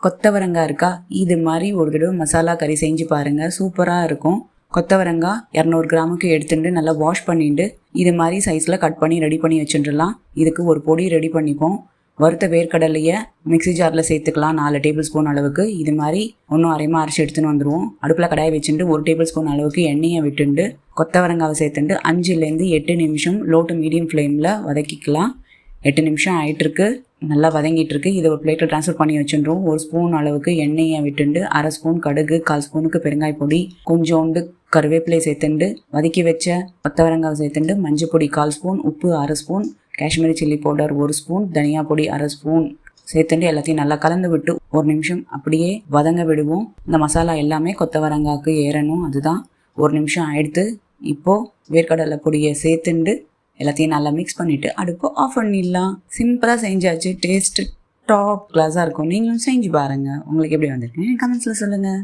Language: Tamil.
கொத்தவரங்காய் இருக்கா, இது மாதிரி ஒரு தடவை மசாலா கறி செஞ்சு பாருங்கள், சூப்பராக இருக்கும். கொத்தவரங்காய் 200 கிராமுக்கு எடுத்துட்டு நல்லா வாஷ் பண்ணிட்டு இது மாதிரி சைஸில் கட் பண்ணி ரெடி பண்ணி வச்சுட்டுலாம். இதுக்கு ஒரு பொடி ரெடி பண்ணிப்போம். வறுத்த வேர்க்கடலையை மிக்ஸி ஜாரில் சேர்த்துக்கலாம் 4 டேபிள் ஸ்பூன் அளவுக்கு. இது மாதிரி ஒன்றும் அரைமா அரைச்சி எடுத்துன்னு வந்துடுவோம். அடுப்பில் கடாயை வச்சுட்டு 1 டேபிள் ஸ்பூன் அளவுக்கு எண்ணெயை விட்டுண்டு கொத்தவரங்காவை சேர்த்துட்டு 5லேருந்து 8 நிமிஷம் லோ டு மீடியம் ஃப்ளேமில் வதக்கிக்கலாம். 8 நிமிஷம் ஆகிட்டுருக்கு, நல்லா வதங்கிட்டுருக்கு. இதை ஒரு பிளேட்டில் ட்ரான்ஸ்ஃபர் பண்ணி வச்சுட்டுருவோம். 1 ஸ்பூன் அளவுக்கு எண்ணெயை விட்டுண்டு 1/2 ஸ்பூன் கடுகு, 1/4 ஸ்பூனுக்கு பெருங்காய பொடி, கொஞ்சோண்டு கருவேப்பிலை சேர்த்துண்டு வதக்கி வச்ச கொத்தவரங்காவை சேர்த்துண்டு மஞ்சள் பொடி 1/4 ஸ்பூன், உப்பு 1/2 spoon, Kashmiri chilli powder 1 spoon, தனியா பொடி 1/2 ஸ்பூன் சேர்த்துட்டு எல்லாத்தையும் நல்லா கலந்து விட்டு 1 நிமிஷம் அப்படியே வதங்க விடுவோம். இந்த மசாலா எல்லாமே கொத்தவரங்காய்க்கு ஏறணும், அதுதான். 1 நிமிஷம் ஆயிடுத்து. இப்போது வேர்க்கடலை பொடியை சேர்த்துண்டு எல்லாத்தையும் நல்லா மிக்ஸ் பண்ணிவிட்டு அடுப்பு ஆஃப் பண்ணிடலாம். சிம்பிளாக செஞ்சாச்சு. டேஸ்ட்டு டாப் கிளாஸாக இருக்கும். நீங்களும் செஞ்சு பாருங்கள். உங்களுக்கு எப்படி வந்திருக்குன்னு கமெண்ட்ஸில் சொல்லுங்கள்.